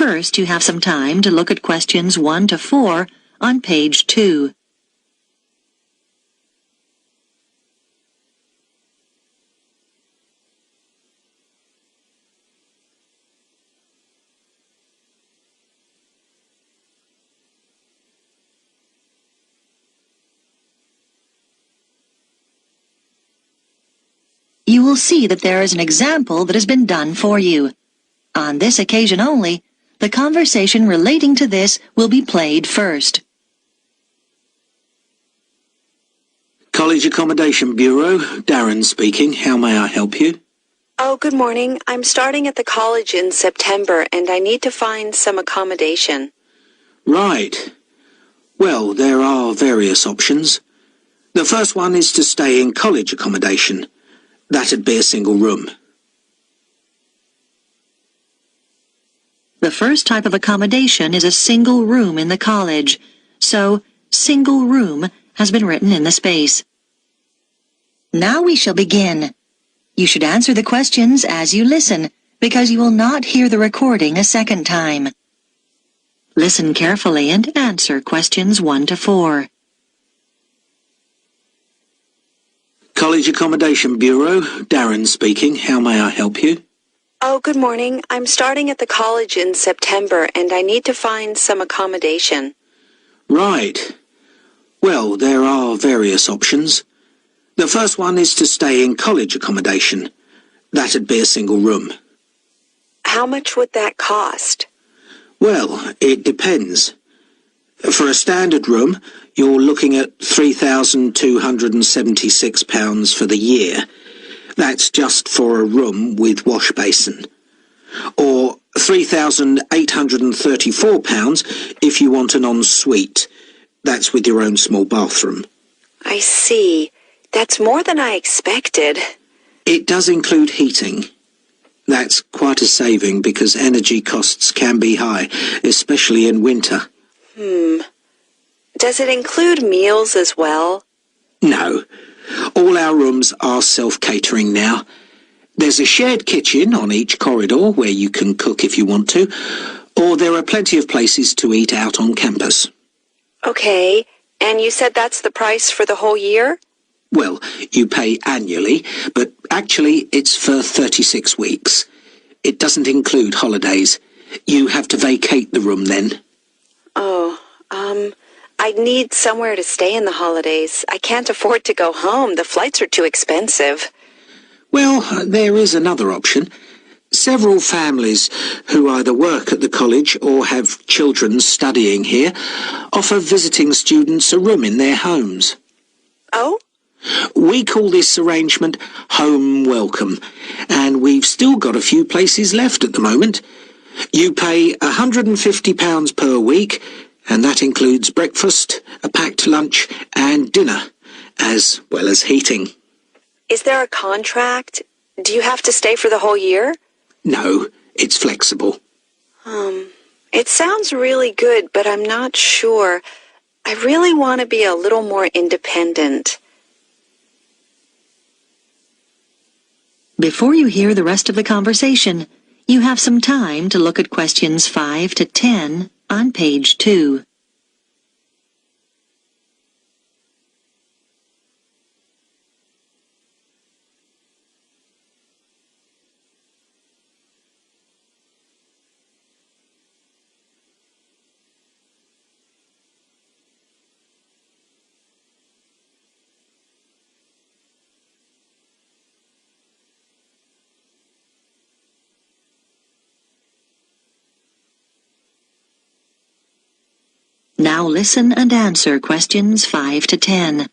First, you have some time to look at questions 1 to 4 on page 2. You will see that there is an example that has been done for you. On this occasion only, the conversation relating to this will be played first. College Accommodation Bureau, Darren speaking. How may I help you? Oh, good morning. I'm starting at the college in September, and I need to find some accommodation. Right. Well, there are various options. The first one is to stay in college accommodation. That'd be a single room. The first type of accommodation is a single room in the college, so single room has been written in the space. Now we shall begin. You should answer the questions as you listen, because you will not hear the recording a second time. Listen carefully and answer questions 1 to 4. College Accommodation Bureau, Darren speaking. How may I help you? Oh, good morning. I'm starting at the college in September, and I need to find some accommodation. Right. Well, there are various options. The first one is to stay in college accommodation. That'd be a single room. How much would that cost? Well, it depends. For a standard room, you're looking at £3,276 for the year. That's just for a room with wash basin. Or £3,834 if you want an ensuite. That's with your own small bathroom. I see. That's more than I expected. It does include heating. That's quite a saving because energy costs can be high, especially in winter. Does it include meals as well? No. All our rooms are self-catering now. There's a shared kitchen on each corridor where you can cook if you want to, or there are plenty of places to eat out on campus. Okay, and you said that's the price for the whole year? Well, you pay annually, but actually it's for 36 weeks. It doesn't include holidays. You have to vacate the room then. Oh, I'd need somewhere to stay in the holidays. I can't afford to go home. The flights are too expensive. Well, there is another option. Several families who either work at the college or have children studying here offer visiting students a room in their homes. Oh? We call this arrangement Home Welcome, and we've still got a few places left at the moment. You pay £150 per week, and that includes breakfast, a packed lunch, and dinner, as well as heating. Is there a contract? Do you have to stay for the whole year? No, it's flexible. It sounds really good, but I'm not sure. I really want to be a little more independent. Before you hear the rest of the conversation, you have some time to look at questions 5 to 10 on page 2. Now listen and answer questions 5 to 10.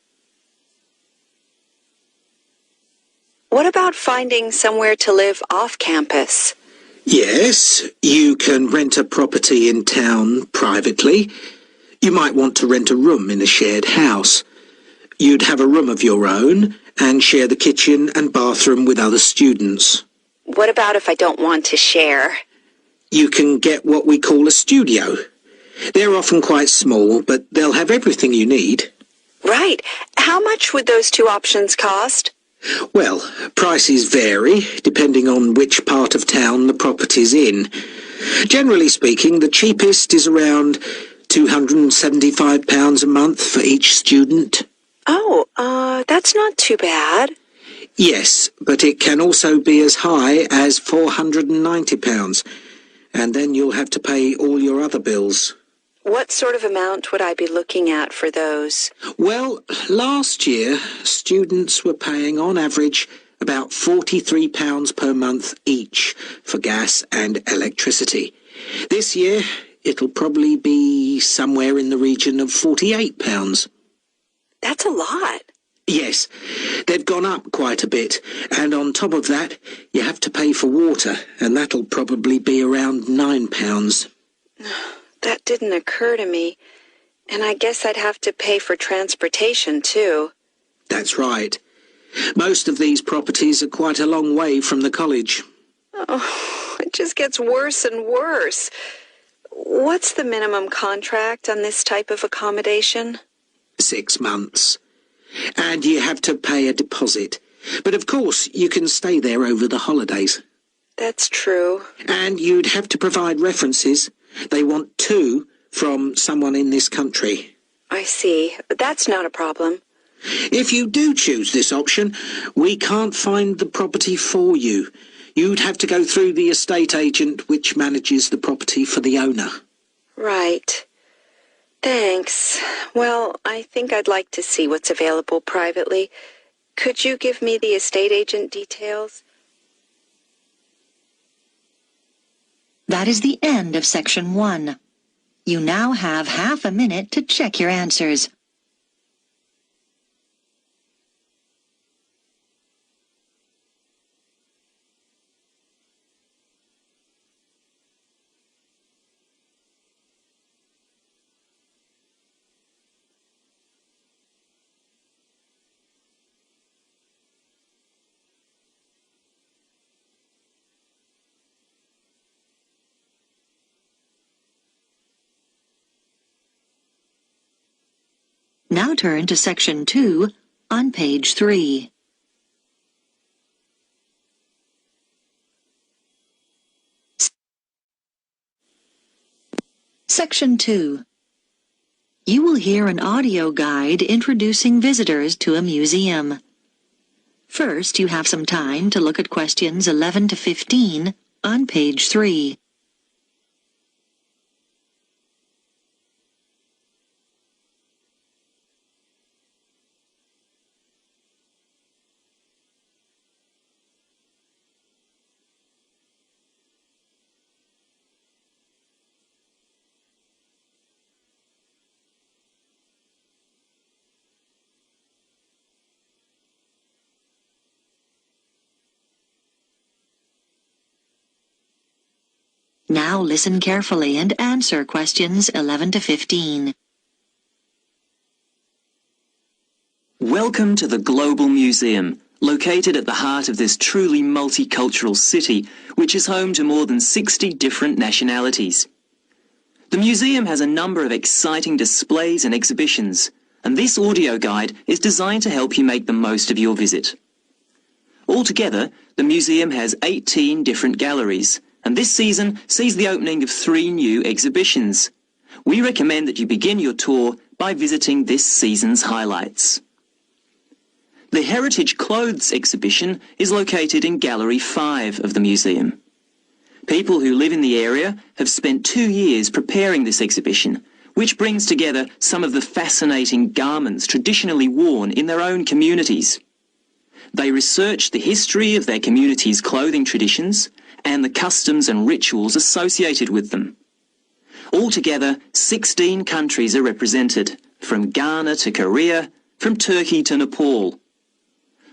What about finding somewhere to live off campus? Yes, you can rent a property in town privately. You might want to rent a room in a shared house. You'd have a room of your own and share the kitchen and bathroom with other students. What about if I don't want to share? You can get what we call a studio. They're often quite small, but they'll have everything you need. Right. How much would those two options cost? Well, prices vary depending on which part of town the property's in. Generally speaking, the cheapest is around £275 a month for each student. Oh, that's not too bad. Yes, but it can also be as high as £490, and then you'll have to pay all your other bills. What sort of amount would I be looking at for those? Well, last year, students were paying on average about £43 per month each for gas and electricity. This year, it'll probably be somewhere in the region of £48. That's a lot. Yes, they've gone up quite a bit, and on top of that, you have to pay for water, and that'll probably be around £9. That didn't occur to me. And I guess I'd have to pay for transportation, too. That's right. Most of these properties are quite a long way from the college. Oh, it just gets worse and worse. What's the minimum contract on this type of accommodation? 6 months. And you have to pay a deposit. But of course, you can stay there over the holidays. That's true. And you'd have to provide references. They want 2 from someone in this country. I see. But that's not a problem. If you do choose this option, we can't find the property for you. You'd have to go through the estate agent which manages the property for the owner. Right. Thanks. Well, I think I'd like to see what's available privately. Could you give me the estate agent details? That is the end of section 1. You now have half a minute to check your answers. Now turn to section 2 on page 3. Section 2. You will hear an audio guide introducing visitors to a museum. First, you have some time to look at questions 11 to 15 on page 3. Now listen carefully and answer questions 11 to 15. Welcome to the Global Museum, located at the heart of this truly multicultural city, which is home to more than 60 different nationalities. The museum has a number of exciting displays and exhibitions, and this audio guide is designed to help you make the most of your visit. Altogether, the museum has 18 different galleries, and this season sees the opening of 3 new exhibitions. We recommend that you begin your tour by visiting this season's highlights. The Heritage Clothes exhibition is located in Gallery 5 of the museum. People who live in the area have spent 2 years preparing this exhibition, which brings together some of the fascinating garments traditionally worn in their own communities. They research the history of their community's clothing traditions and the customs and rituals associated with them. Altogether, 16 countries are represented, from Ghana to Korea, from Turkey to Nepal.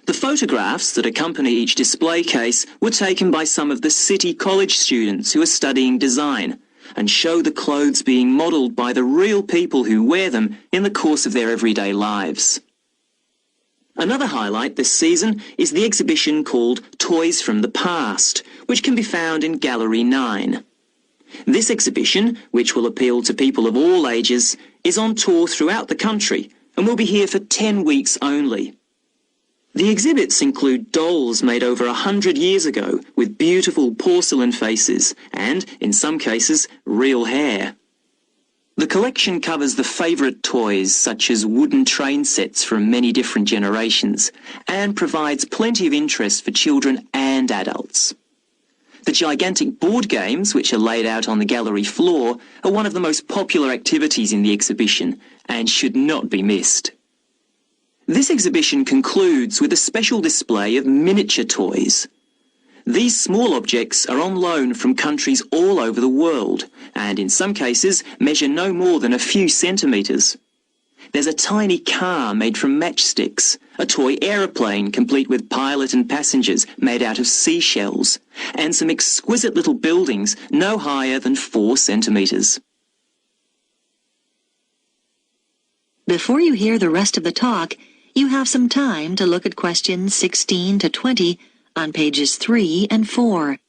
The photographs that accompany each display case were taken by some of the City College students who are studying design and show the clothes being modelled by the real people who wear them in the course of their everyday lives. Another highlight this season is the exhibition called Toys from the Past, which can be found in Gallery 9. This exhibition, which will appeal to people of all ages, is on tour throughout the country and will be here for 10 weeks only. The exhibits include dolls made over 100 years ago with beautiful porcelain faces and, in some cases, real hair. The collection covers the favourite toys such as wooden train sets from many different generations and provides plenty of interest for children and adults. The gigantic board games, which are laid out on the gallery floor, are one of the most popular activities in the exhibition and should not be missed. This exhibition concludes with a special display of miniature toys. These small objects are on loan from countries all over the world and in some cases measure no more than a few centimetres. There's a tiny car made from matchsticks, a toy aeroplane complete with pilot and passengers made out of seashells, and some exquisite little buildings no higher than 4 centimetres. Before you hear the rest of the talk, you have some time to look at questions 16 to 20 on pages 3 and 4.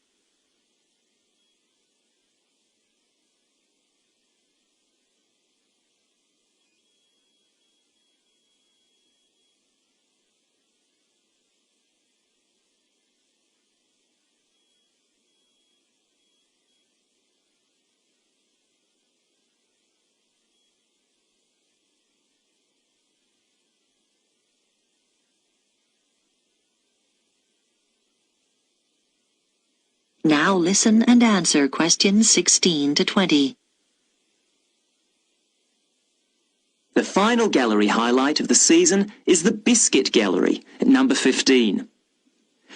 Now listen and answer questions 16 to 20. The final gallery highlight of the season is the Biscuit Gallery at number 15.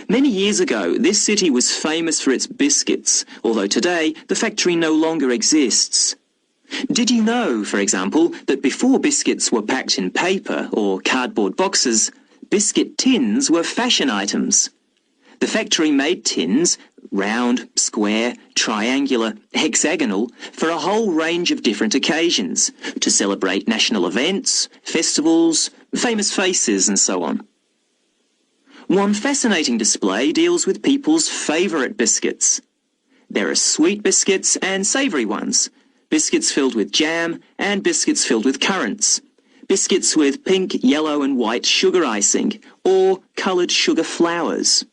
Many years ago, this city was famous for its biscuits, although today the factory no longer exists. Did you know, for example, that before biscuits were packed in paper or cardboard boxes, biscuit tins were fashion items? The factory made tins, round, square, triangular, hexagonal, for a whole range of different occasions, to celebrate national events, festivals, famous faces and so on. One fascinating display deals with people's favourite biscuits. There are sweet biscuits and savoury ones, biscuits filled with jam and biscuits filled with currants, biscuits with pink, yellow and white sugar icing, or coloured sugar flowers.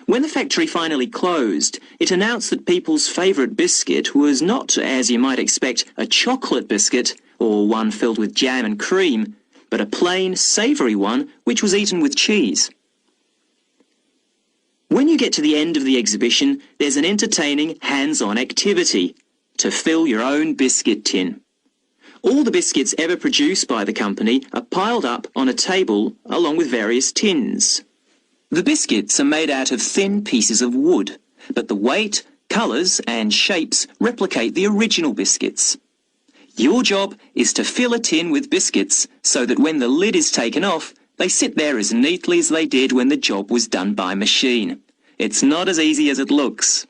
When the factory finally closed, it announced that people's favourite biscuit was not, as you might expect, a chocolate biscuit or one filled with jam and cream, but a plain, savoury one which was eaten with cheese. When you get to the end of the exhibition, there's an entertaining hands-on activity to fill your own biscuit tin. All the biscuits ever produced by the company are piled up on a table along with various tins. The biscuits are made out of thin pieces of wood, but the weight, colours and shapes replicate the original biscuits. Your job is to fill a tin with biscuits so that when the lid is taken off, they sit there as neatly as they did when the job was done by machine. It's not as easy as it looks.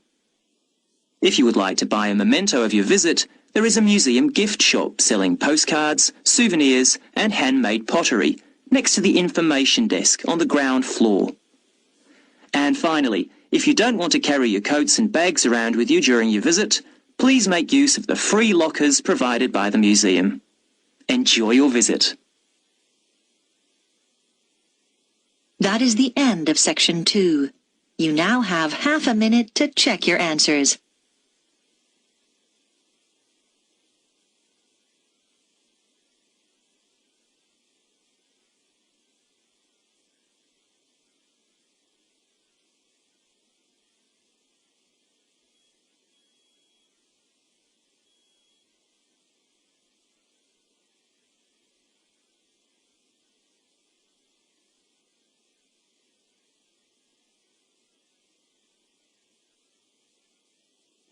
If you would like to buy a memento of your visit, there is a museum gift shop selling postcards, souvenirs and handmade pottery next to the information desk on the ground floor. And finally, if you don't want to carry your coats and bags around with you during your visit, please make use of the free lockers provided by the museum. Enjoy your visit. That is the end of section 2. You now have half a minute to check your answers.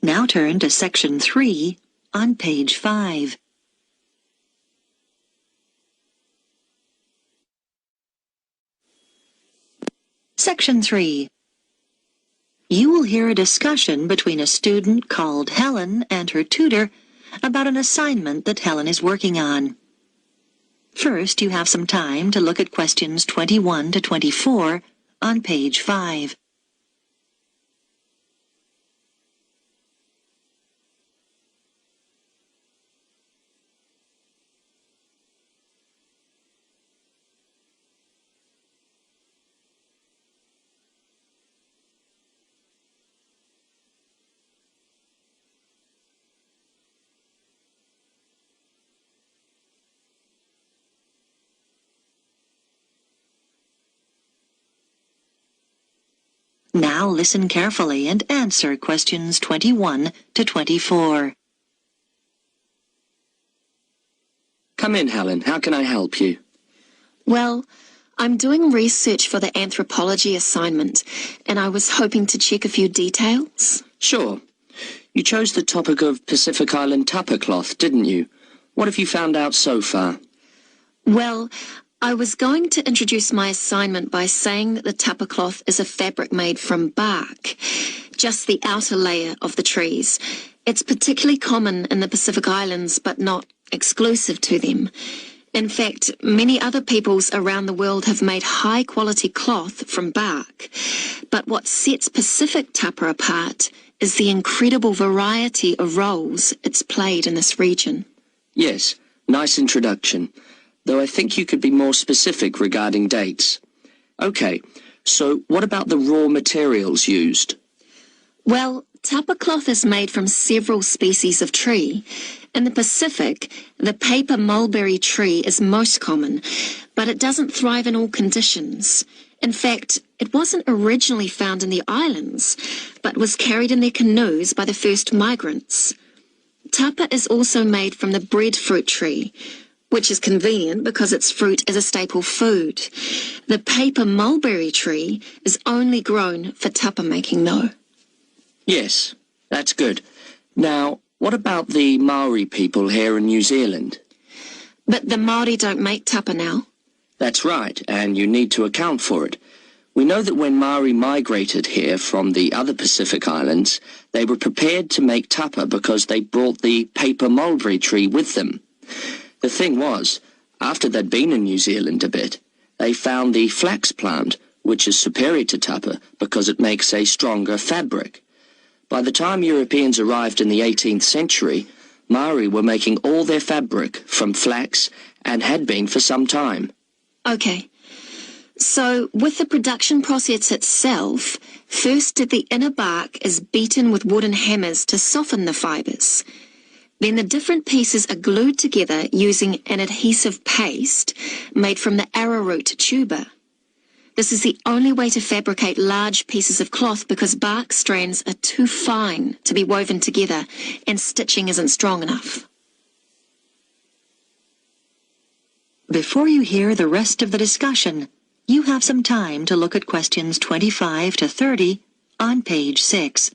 Now turn to section 3 on page 5. Section 3. You will hear a discussion between a student called Helen and her tutor about an assignment that Helen is working on. First, you have some time to look at questions 21 to 24 on page 5. Now listen carefully and answer questions 21 to 24. Come in, Helen. How can I help you? Well, I'm doing research for the anthropology assignment, and I was hoping to check a few details. Sure. You chose the topic of Pacific Island tapa cloth, didn't you? What have you found out so far? Well, I was going to introduce my assignment by saying that the tapa cloth is a fabric made from bark, just the outer layer of the trees. It's particularly common in the Pacific Islands, but not exclusive to them. In fact, many other peoples around the world have made high-quality cloth from bark. But what sets Pacific tapa apart is the incredible variety of roles it's played in this region. Yes, nice introduction. Though I think you could be more specific regarding dates. Okay, so what about the raw materials used? Well, tapa cloth is made from several species of tree. In the Pacific, the paper mulberry tree is most common, but it doesn't thrive in all conditions. In fact, it wasn't originally found in the islands, but was carried in their canoes by the first migrants. Tapa is also made from the breadfruit tree, which is convenient because its fruit is a staple food. The paper mulberry tree is only grown for tapa making, though. Yes, that's good. Now, what about the Maori people here in New Zealand? But the Māori don't make tapa now. That's right, and you need to account for it. We know that when Maori migrated here from the other Pacific Islands, they were prepared to make tapa because they brought the paper mulberry tree with them. The thing was, after they'd been in New Zealand a bit, they found the flax plant, which is superior to tapa because it makes a stronger fabric. By the time Europeans arrived in the 18th century, Maori were making all their fabric from flax and had been for some time. Okay. So, with the production process itself, first the inner bark is beaten with wooden hammers to soften the fibres. Then the different pieces are glued together using an adhesive paste made from the arrowroot tuber. This is the only way to fabricate large pieces of cloth because bark strands are too fine to be woven together and stitching isn't strong enough. Before you hear the rest of the discussion, you have some time to look at questions 25 to 30 on page 6.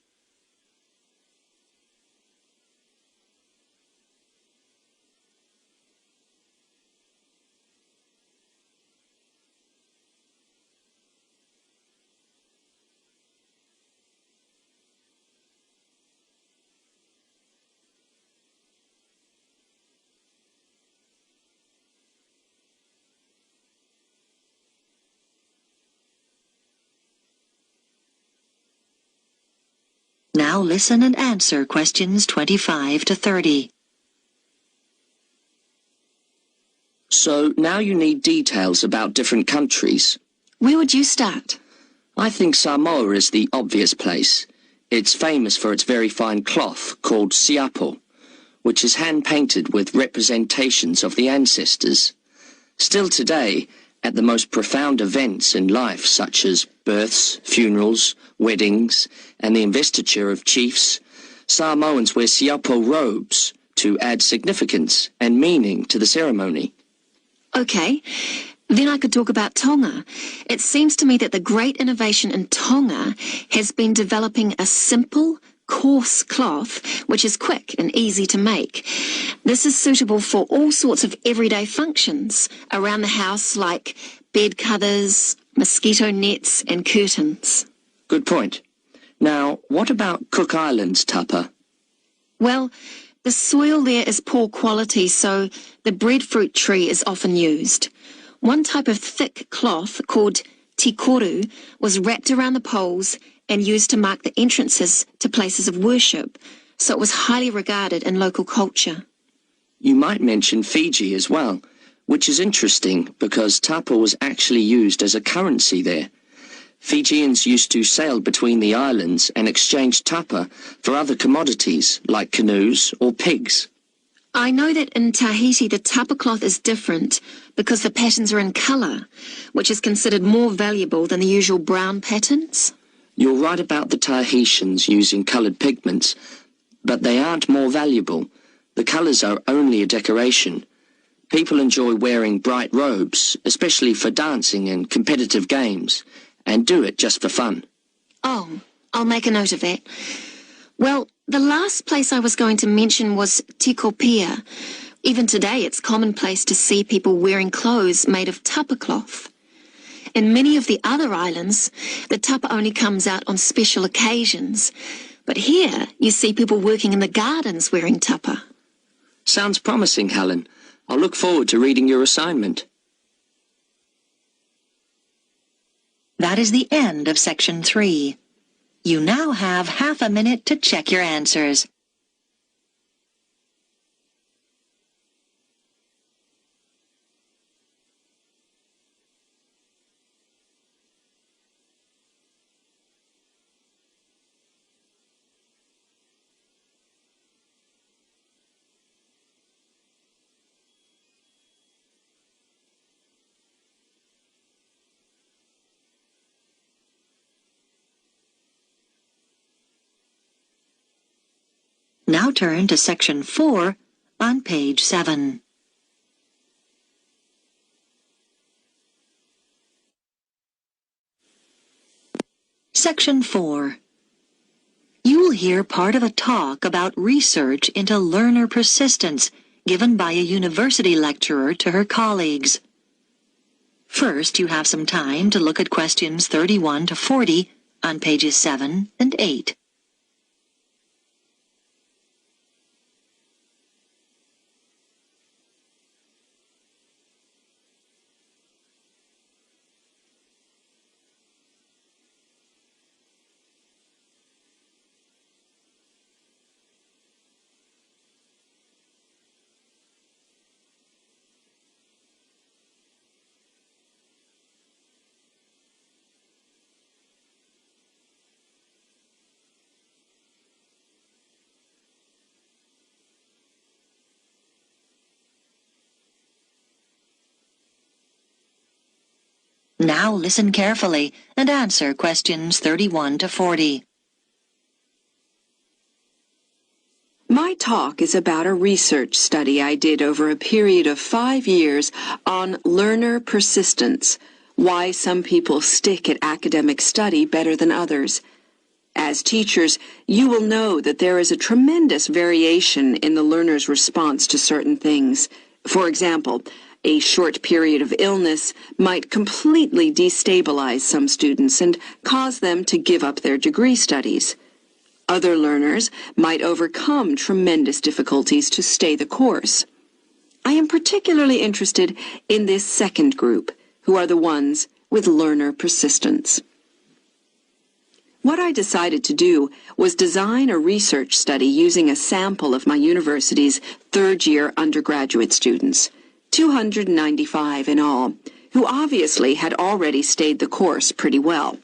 Now listen and answer questions 25 to 30. So now you need details about different countries. Where would you start? I think Samoa is the obvious place. It's famous for its very fine cloth called siapo, which is hand-painted with representations of the ancestors. Still today, at the most profound events in life, such as births, funerals, weddings, and the investiture of chiefs, Samoans wear siapo robes to add significance and meaning to the ceremony. Okay, then I could talk about Tonga. It seems to me that the great innovation in Tonga has been developing a simple, coarse cloth which is quick and easy to make. This is suitable for all sorts of everyday functions around the house like bed covers, mosquito nets and curtains. Good point. Now, what about Cook Islands tapa? Well, the soil there is poor quality, so the breadfruit tree is often used. One type of thick cloth called tikoru was wrapped around the poles and used to mark the entrances to places of worship, so it was highly regarded in local culture. You might mention Fiji as well, which is interesting because tapa was actually used as a currency there. Fijians used to sail between the islands and exchange tapa for other commodities like canoes or pigs. I know that in Tahiti the tapa cloth is different because the patterns are in colour, which is considered more valuable than the usual brown patterns. You're right about the Tahitians using coloured pigments, but they aren't more valuable. The colours are only a decoration. People enjoy wearing bright robes, especially for dancing and competitive games, and do it just for fun. Oh, I'll make a note of that. Well, the last place I was going to mention was Tikopia. Even today, it's commonplace to see people wearing clothes made of tapa cloth. In many of the other islands, the tapa only comes out on special occasions. But here, you see people working in the gardens wearing tapa. Sounds promising, Helen. I'll look forward to reading your assignment. That is the end of section 3. You now have half a minute to check your answers. Now turn to section 4 on page 7. Section 4. You will hear part of a talk about research into learner persistence given by a university lecturer to her colleagues. First, you have some time to look at questions 31 to 40 on pages 7 and 8. Now listen carefully and answer questions 31 to 40. My talk is about a research study I did over a period of 5 years on learner persistence, why some people stick at academic study better than others. As teachers, you will know that there is a tremendous variation in the learner's response to certain things. For example, a short period of illness might completely destabilize some students and cause them to give up their degree studies. Other learners might overcome tremendous difficulties to stay the course. I am particularly interested in this second group, who are the ones with learner persistence. What I decided to do was design a research study using a sample of my university's third-year undergraduate students, 295 in all, who obviously had already stayed the course pretty well.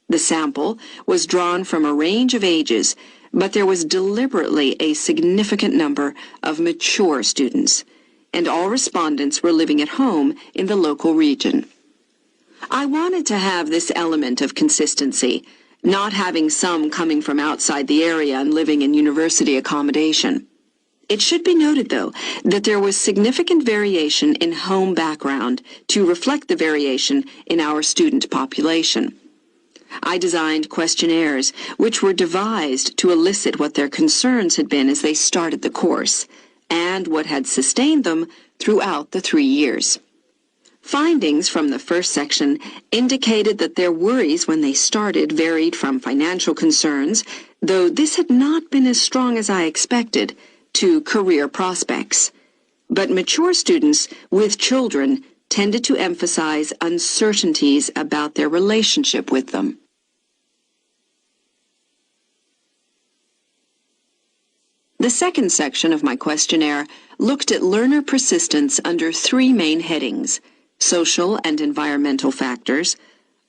The sample was drawn from a range of ages, but there was deliberately a significant number of mature students, and all respondents were living at home in the local region. I wanted to have this element of consistency, not having some coming from outside the area and living in university accommodation. It should be noted, though, that there was significant variation in home background to reflect the variation in our student population. I designed questionnaires which were devised to elicit what their concerns had been as they started the course, and what had sustained them throughout the 3 years. Findings from the first section indicated that their worries when they started varied from financial concerns, though this had not been as strong as I expected, to career prospects. But mature students with children tended to emphasize uncertainties about their relationship with them. The second section of my questionnaire looked at learner persistence under 3 main headings: social and environmental factors,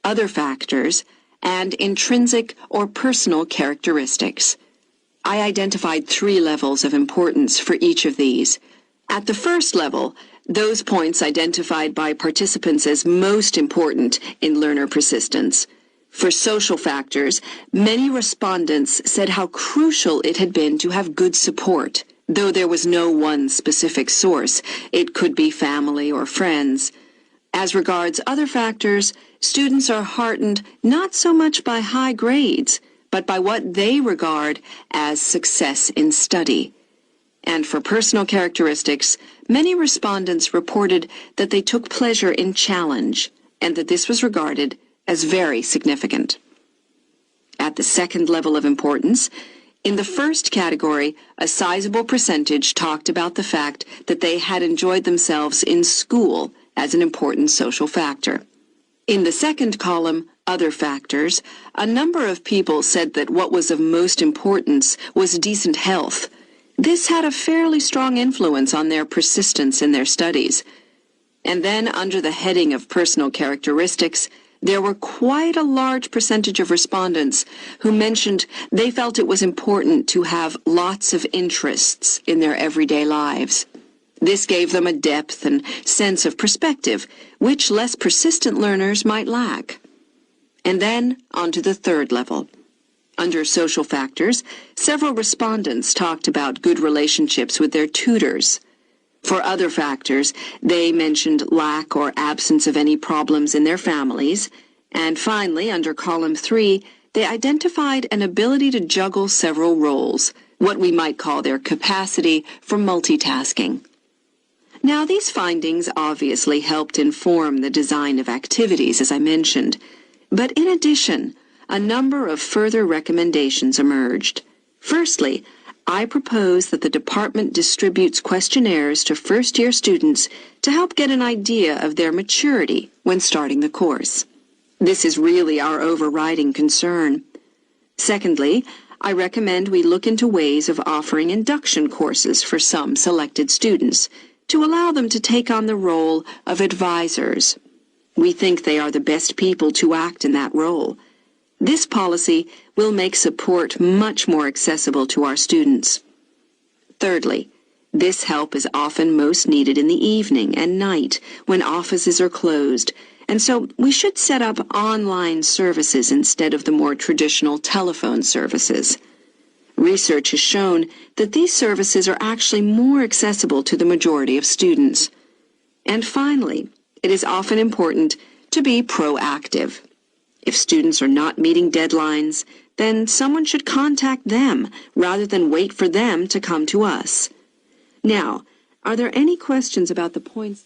other factors, and intrinsic or personal characteristics. I identified 3 levels of importance for each of these. At the first level, those points identified by participants as most important in learner persistence: For social factors, many respondents said how crucial it had been to have good support. Though there was no one specific source, it could be family or friends. As regards other factors, students are heartened not so much by high grades, but by what they regard as success in study. And for personal characteristics, many respondents reported that they took pleasure in challenge, and that this was regarded as very significant. At the second level of importance, in the first category, a sizable percentage talked about the fact that they had enjoyed themselves in school as an important social factor. In the second column, other factors, a number of people said that what was of most importance was decent health. This had a fairly strong influence on their persistence in their studies. And then, under the heading of personal characteristics, there were quite a large percentage of respondents who mentioned they felt it was important to have lots of interests in their everyday lives. This gave them a depth and sense of perspective, which less persistent learners might lack. And then, on to the third level. Under social factors, several respondents talked about good relationships with their tutors. For other factors, they mentioned lack or absence of any problems in their families. And finally, under column 3, they identified an ability to juggle several roles, what we might call their capacity for multitasking. Now, these findings obviously helped inform the design of activities, as I mentioned. But in addition, a number of further recommendations emerged. Firstly, I propose that the department distributes questionnaires to first-year students to help get an idea of their maturity when starting the course. This is really our overriding concern. Secondly, I recommend we look into ways of offering induction courses for some selected students to allow them to take on the role of advisors. We think they are the best people to act in that role. This policy will make support much more accessible to our students. Thirdly, this help is often most needed in the evening and night when offices are closed, and so we should set up online services instead of the more traditional telephone services. Research has shown that these services are actually more accessible to the majority of students. And finally, it is often important to be proactive. If students are not meeting deadlines, then someone should contact them rather than wait for them to come to us. Now, are there any questions about the points?